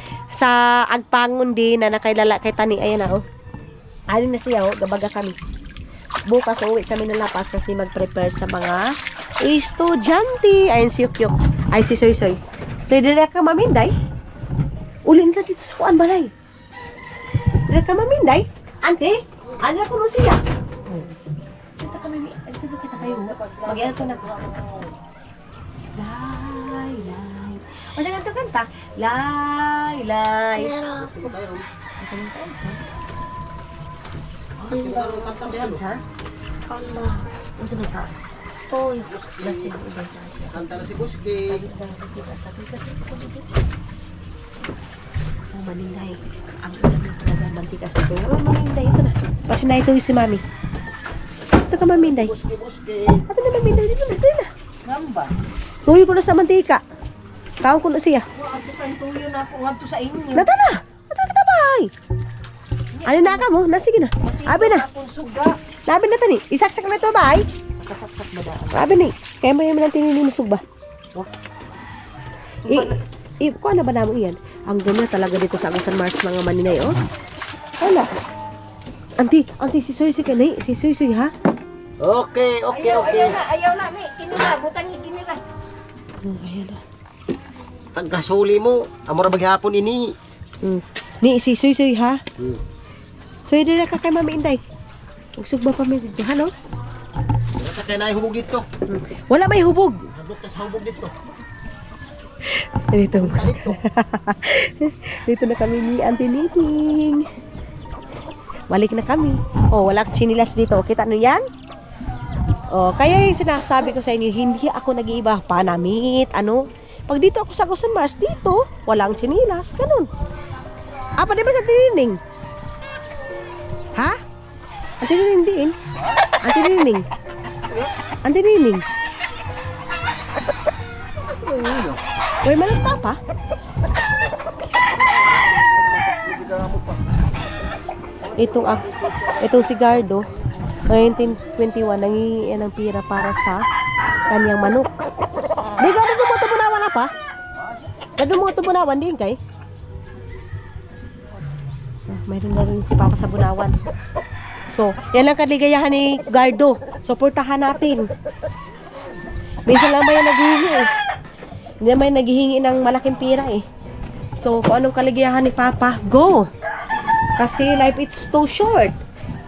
Agpangon din na nakailala kay Tani. Ayan na, oh. Alin na siya, oh. Gabaga kami. Bukas, uwi kami ng lapas kasi mag-prepare sa mga estudyante. Ayan si Yukyuk. Ay, si Soy Soy. So, direct ka maminday. Ulin ka dito sa kuan balay. Direct ka maminday. Ante? Ano na kuno siya? Kita kami, dito kita kayo. Mag-ian ko na. Lay. Masa ganito kanta? Lay. Meron ako. Ha? Kamba. Masa ba ka? Toy. Kanta na si Buski. Oh, maninday. Ang ulam na talaga mantikas ito. Oh, maninday. Ito na. Kasi na ito yung si Mami. Ito ka, Maminday. Buski. Ito na, Maminday. Dito na. Ngamba. Tuyo ko na sa mantika. Kaon ko na siya. Wa ato kan tuyo na ako ngadto sa inyo. Nata na. Ito kita bahay. Ano na ka mo? Sige na. Abi na. Labi na tani. Isaksak na ito bahay. Kasaksak ba daan? Abi ni. Kaya mo yung tininimusog ba? Kuha na ba namo iyan? Ang ganda talaga dito sa Agusan Mars mga maninay, oh. Hala. Auntie, si Soy Soy kanay. Si Soy Soy, ha? Okay. Ayaw na, mi. Kinila, butang kinila. Ayan na. Tagkasuli mo. Amora maghapon ini. Ni, si Soy Soy, ha? Soy, dira ka kay Mami Inday. Magsugba pa may dito, no? Wala ka na hubog dito. Wala may hubog. Hablot ka sa hubog dito. Dito. Dito na kami ni Auntie Nining. Balik na kami. Oh, wala chinilas dito. Kita nyo yan? Oh, kaya yung sinasabi ko sa inyo, hindi ako nag-iiba panamit, ano. Pag dito ako sa Agusan Mars, dito, walang chinilas, ganun. Apa di ba sa tinining? Ha? Ang tinining din? Ang tinining? Ang tinining? Uy, malagta pa? Itong si Gardo, 1921, nangihingi ng pira para sa kanyang manok. Di ka mo ito bunawan na pa? Gado mo ito bunawan din kay? Mayroon na rin si Papa sa bunawan. So, yan lang kaligayahan ni Gardo. Suportahan natin. Minsan lang ba yan naghihingi eh. Hindi naman naghihingi ng malaking pira eh. So, kung anong kaligayahan ni Papa, go! Kasi life is so short.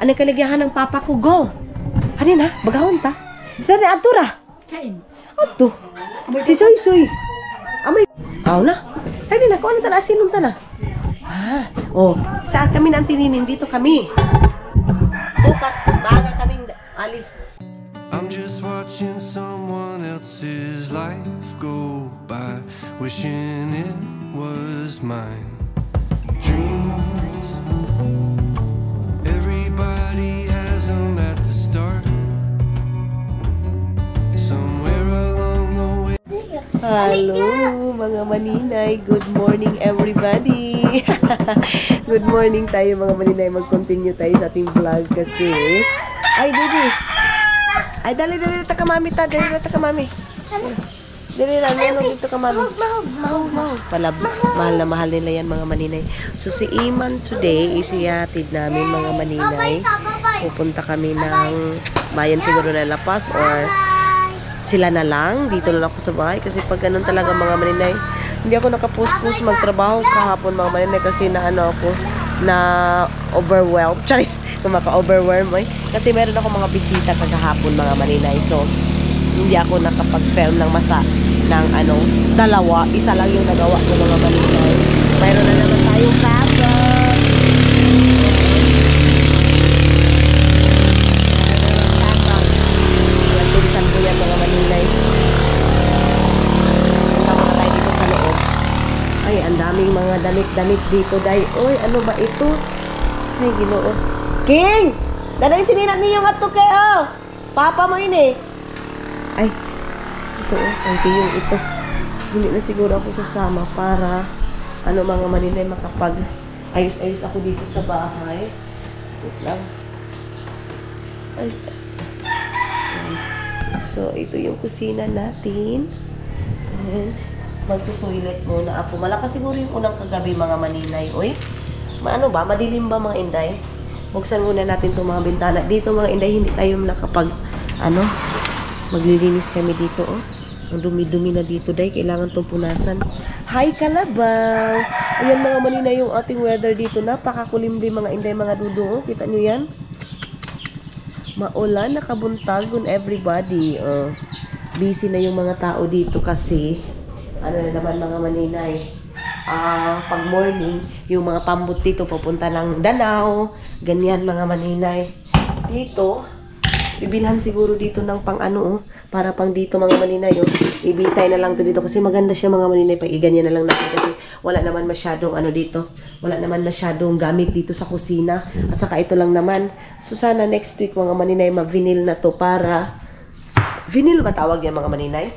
Anong kaligayahan ng Papa ko, go! Hani na, bagahon ta. Saan na, ato ra? Ato. Si Soy Soy. Amay. Aw na. Hani na, kung ano ta na, sinong ta na? Ah, oh, saan kami nang tinining? Dito kami. Bukas, baga kaming alis. I'm just watching someone else's life go by, wishing it was mine. Dreams, everybody has them at the start. Somewhere along the way. Hello, mga maninay. Good morning, everybody. Good morning tayo, mga maninay. Mag-continue tayo sa ating vlog kasi... Ay, Didi. Ay, dali, taka mami ta. Dali, taka mami. Dali lang, dito ka mami. Mahog. Mahal na mahal nila yan, mga maninay. So, si Iman today, isihatid namin, mga maninay. Pupunta kami ng bayan siguro na La Paz or sila na lang. Dito lang ako sa bahay kasi pag ganun talaga, mga maninay, hindi ako nakapuspos magtrabaho kahapon, mga maninay, kasi na ano ako, na overwhelmed. Charis, kumaka-overwhelm eh. Kasi meron ako mga bisita kagahapon, mga maninay. So, hindi ako nakapag-film ng dalawa. Isa lang yung nagawa ko, mga maninay. Mayroon na naman tayong kaka. Pinsan ko yan, mga maninay. Punta muna tayo dito sa loob. Ay, ang daming mga damit dito, day. Oy, ano ba ito? Ay, Ginoo. King! Daday sininat niyo nga to kayo. Papa mo ini. Ay, ito ang tiyong ito. Hindi na siguro ako sasama para mga maninay makapag ayos-ayos ako dito sa bahay. Wait lang. Ay. So, ito yung kusina natin. And magto-toilet muna ako. Malakas siguro yung unang kagabi, mga maninay. Oy, madilim ba, mga inday? Buksan muna natin itong mga bintana. Dito, mga inday, hindi tayo nakapag, maglilinis kami dito, oh. Ang dumi-dumi na dito, day. Kailangan itong punasan. Hi, Kalabaw! Ayan, mga maninay, yung ating weather dito. Napakakulimlim, mga inday, mga dudo, oh. Kita nyo yan? Maulan, nakabuntag on everybody. Busy na yung mga tao dito kasi na naman, mga maninay, pag morning, yung mga pambut dito pupunta ng Danao, ganyan, mga maninay. Dito, bibilhan siguro dito ng para pang dito, mga maninay, ibitay na lang to dito kasi maganda siya, mga maninay, pag iganyan na lang natin kasi wala naman masyadong dito, wala naman masyadong gamit dito sa kusina, at saka ito lang naman. So sana next week, mga maninay, ma-vinyl na to para, vinyl ba tawag yan, mga maninay?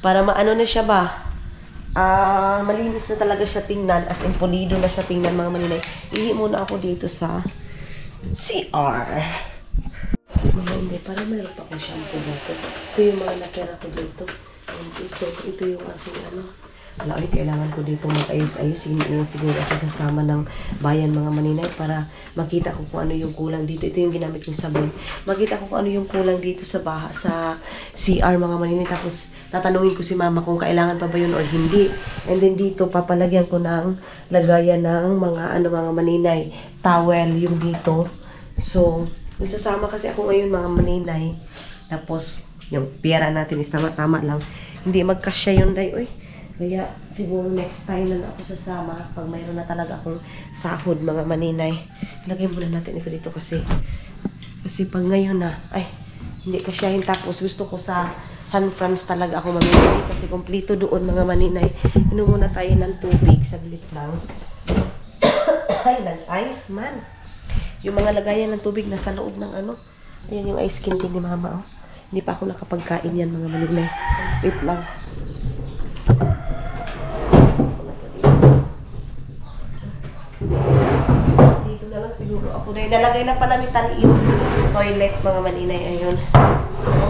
Para maano na siya ba? Malinis na talaga siya tingnan, as in pulido na siya tingnan, mga maninay. Ihi muna ako dito sa CR. Mga hindi, para meron pa akong shampoo dito. Ito yung mga natira ko dito. And ito yung aking Ay, kailangan ko dito mag-ayos-ayos. Hindi na siguro ako sasama ng bayan, mga maninay, para makita ko kung ano yung kulang dito. Ito yung ginamit kong sabon. Makita ko kung ano yung kulang dito sa CR, mga maninay. Tapos tatanungin ko si mama kung kailangan pa ba yun or hindi. And then dito, papalagyan ko ng lagayan ng mga mga maninay. Towel yung dito. So, sasama kasi ako ngayon, mga maninay. Tapos, yung pera natin is tama-tama lang. Hindi magkasya yun, day. Uy. Kaya siguro next time na ako sasama pag mayroon na talaga akong sahod, mga maninay. Lagay muna natin ito dito kasi pag ngayon na, ay, Hindi kasyahin. Tapos gusto ko sa San Franz talaga ako mamili kasi kompleto doon mga maninay. Inom muna tayo ng tubig. Saglit lang. Ay, nag-ice man. Yung mga lagayan ng tubig nasa loob ng ano. Ayan yung ice candy ni mama. Oh. Hindi pa ako nakapagkain yan mga maninay. Wait lang. Dito na lang siguro ako na. Nalagay na pala ni Tani yung toilet mga maninay. Ayun.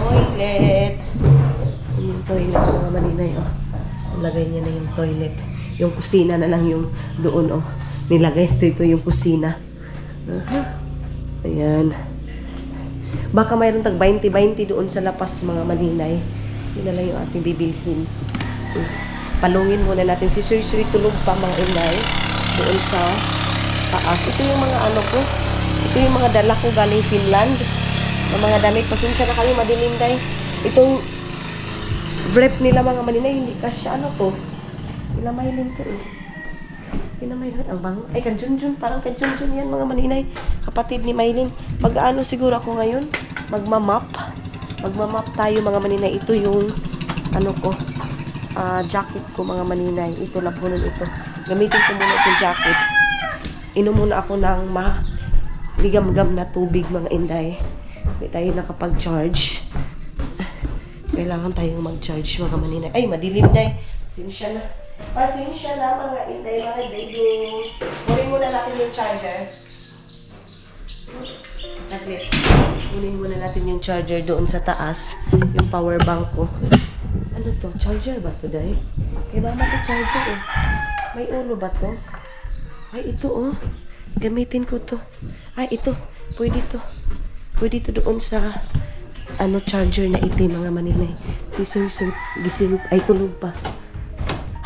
Toilet. Yung toilet mga maninay. Oh. Nalagay niya na yung toilet. Yung kusina na lang yung doon. Oh. Nilagay dito yung kusina. Ayan. Baka mayroon tag 20-20 doon sa lapas mga maninay. Yun na lang yung ating bibilhin. Palungin muna natin. Si Sui Sui tulog pa mga inay. Doon sa taas. Ito yung mga ano ko. Ito yung mga dala ko galing Finland. Ng mga damit. Pasensya na kayo madilim day. Itong wrap nila mga maninay. Hindi kasya ano to. Pinamaylin to eh. Pinamaylin. Ang bang. Ay kanjunjun. Parang kanjunjun yan mga maninay. Kapatid ni Maylin. Pag-ano siguro ako ngayon. Magmamap. Magmamap tayo mga maninay. Ito yung ano ko. Jacket ko mga maninay. Ito labunan ito. Gamitin ko muna itong jacket. Inom muna ako ng ligam-gam na tubig mga inday. Hindi tayo nakapag-charge. Kailangan tayong mag-charge mga maninay. Ay, madilim na eh. Pasensya na. Pasensya na mga inday, mga baby. Kunin muna natin yung charger. Saglit. Kunin muna natin yung charger doon sa taas. Yung power bank ko. Ano to? Charger ba to, day? Kaya mama to charger eh. May ulo ba to? Ay, ito oh. Gamitin ko to. Ay, ito. Pwede to. Pwede to doon sa ano charger na itim mga maninay. Si Sui gising ay tulog pa.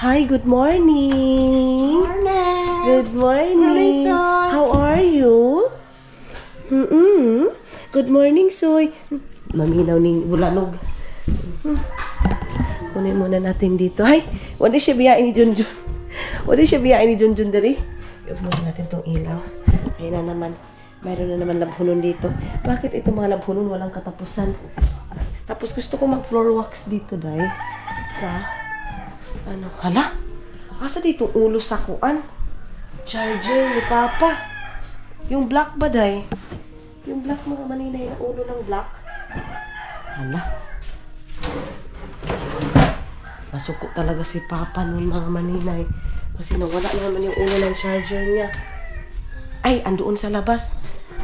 Hi, good morning. Morning. Good morning. How are you? Good morning, Soy. Maminaw ning bulanog. Kunin muna natin dito. Ay, wala siya biyain ni Junjun. Wala siya biyain ni Junjun dari. I-off muna natin tong ilaw. Ayun na naman. Mayroon na naman labhunon dito. Bakit itong mga labhunon walang katapusan? Tapos gusto ko mag-floor wax dito, day. Sa, ano, hala? Asa dito ulo sa kuan? Charger ni Papa. Yung black ba, day? Yung black mga maninay na ulo ng black. Hala? Masuko talaga si Papa noon mga maninay. Kasi nawala naman yung ulo ng charger niya. Ay, andoon sa labas.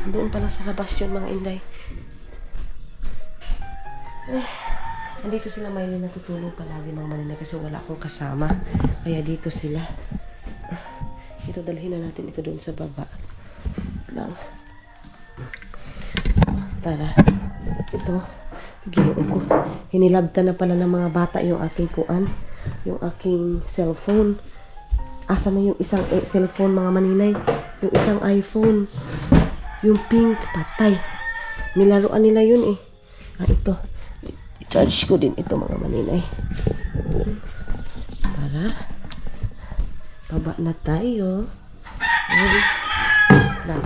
Andoon pala sa labas yun mga inday. Ay, andito sila Maylin natutulog palagi mga maninay kasi wala akong kasama. Kaya dito sila. Ito dalhin na natin ito doon sa baba. Lang. Tara. Ito. Ginoo ko. Hinilagta na pala ng mga bata yung aking kuan. Yung aking cellphone. Asa na yung isang cellphone mga maninay? Yung isang iPhone. Yung pink. Patay. Nilaruan nila yun eh. Ito. I-charge ko din ito mga maninay. Tara. Baba na tayo. Ay. Lang.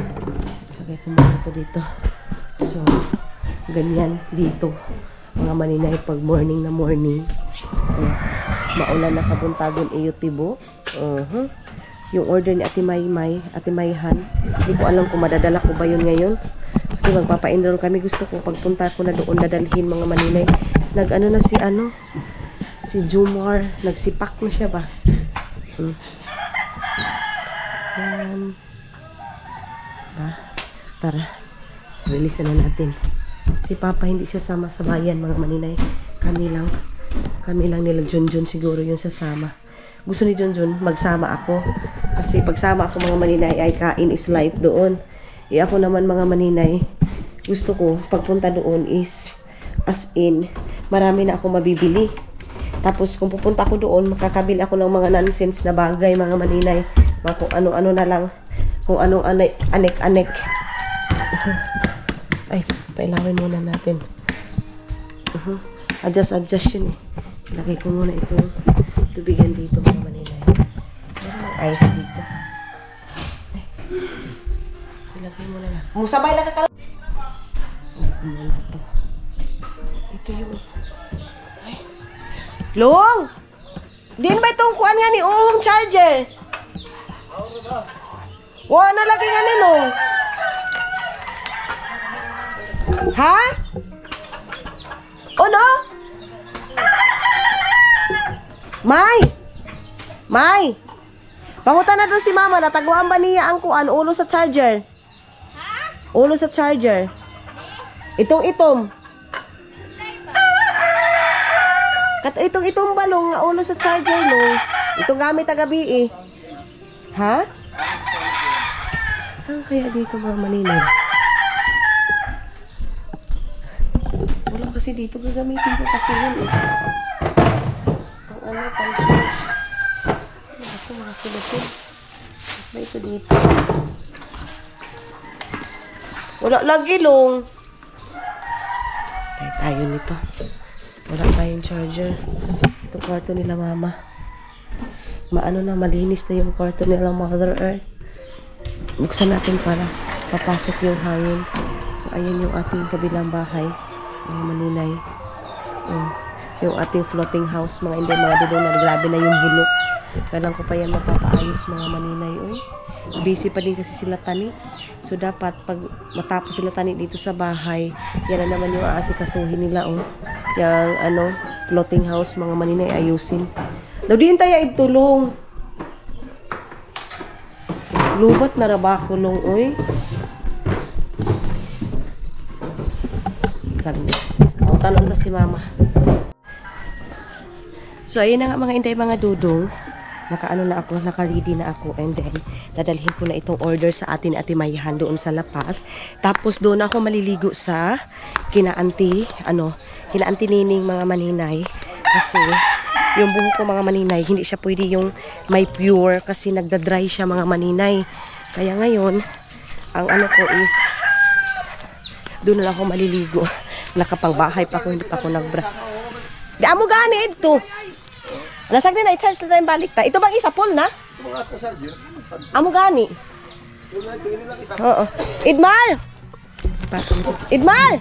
Lagay ko muna ito dito. So, ganyan dito mga maninay pag morning na morning. Maulan na kabuntagon iyo tibo. Yung order ni Ate Maymay, Ate Mayhan, hindi ko alam kung madadala ko ba yun ngayon kasi magpapa-enroll kami. Gusto ko pagpunta ko na doon dadalhin mga maninay. Nag-ano na si Jumar, nagsipak na siya ba? Yan. Tara, release na natin. Si Papa hindi siya sama sa bayan mga maninay. Kami lang nila Junjun siguro yung sasama. Gusto ni Junjun magsama ako. Kasi pagsama ako mga maninay ay kain is life doon. Ako naman mga maninay, gusto ko pagpunta doon is as in, marami na ako mabibili. Tapos kung pupunta ako doon, makakabili ako ng mga nonsense na bagay mga maninay. Kung ano-ano na lang. Kung anong anek-anek. Ay, pailawin muna natin. Adjust yun eh. Lagay ko muna itong tubigan dito mga maninay. Meron ng ice dito. Ay. Ilagay muna lang. Musabay lang ka. Muna ito. tuyo. Ay. Long! Din ba itong kuan nga ni Uhong charger? Wala na lagi nga ni Long. Ha? Ano? May! May! Pangutan na doon si mama, nataguan ba niya ang kuan, ulo sa charger? Ulo sa charger. Itong-itom. Itong balong nga ulo sa charger no. Itong gamit na gabi eh. Ha? Saan kaya dito mga maninay? Wala kasi dito gagamitin ko kasi yun eh. Ang ano, pang charge. Ako mga silapin. Ba ito dito? Wala lagi long. Kaya tayo nito. Wala tayong charger. Ito kwarto nila mama. Maano na, malinis na yung kwarto nila Mother Earth. Buksan natin para papasok yung hangin. So ayan yung ating kabilang bahay. Mga maninay. Yung ating floating house. Mga hindi, mga dudong na grabe na yung bulok. Kailan ko pa yan mapapaayos mga maninay. Uy. Busy pa din kasi sila tani. So dapat pag matapos sila tani dito sa bahay, yan na naman yung aasikasuhin nila oh. Yung ano, floating house mga maninay ayusin. Daw din tayo itulong. Lubat na rabako long oy. Ganda. Ang tanong na si mama. So ayun na nga mga inday mga dudong. Naka-ano na ako, naka-ready na ako, and then dadalhin ko na itong order sa atin Ate Mayhan doon sa Lapas. Tapos doon ako maliligo sa kina-auntie Nining mga maninay. Kasi yung buhok ko mga maninay, hindi siya pwede yung may pure kasi nagda-dry siya mga maninay. Kaya ngayon, ang ano ko is doon na ako maliligo. Nakapangbahay pa ako, hindi pa ako nagbra. Di amo gani ito. Nasag din na i-charge na tayong balik ta. Ito bang isa full na? Amo gani. Oo. Idmar! Idmar!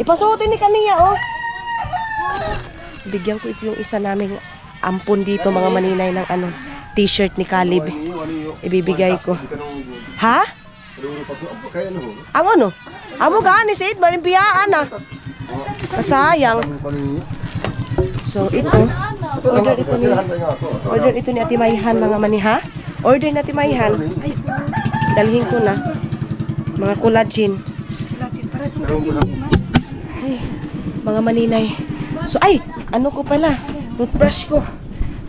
Ipasuotin ni kaniya oh. Bigyan ko ito yung isa naming ampon dito mga maninay ng ano, t-shirt ni Caleb. Ibibigay ko. Ha? Ang ano? Amo gani si Idmar, impiyaan ah. Kasayang. So ito, order ito ni Ate Mayhan mga maniha. Order ni Ate Mayhan. Dalhin ko na. Mga collagen. Ay, mga maninay. So ay, ano ko pala? Toothbrush ko.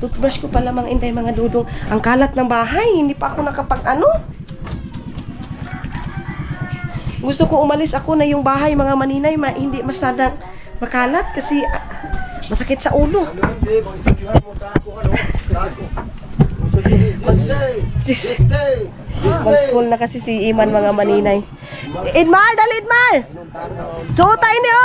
Toothbrush ko pala mga inday mga dudong. Ang kalat ng bahay, hindi pa ako nakapag ano. Gusto ko umalis ako na yung bahay mga maninay, hindi masyadong makalat kasi masakit sa ulo. Mag-school na kasi si Iman mga maninay. Idmar, dali Idmar! Suotay niyo!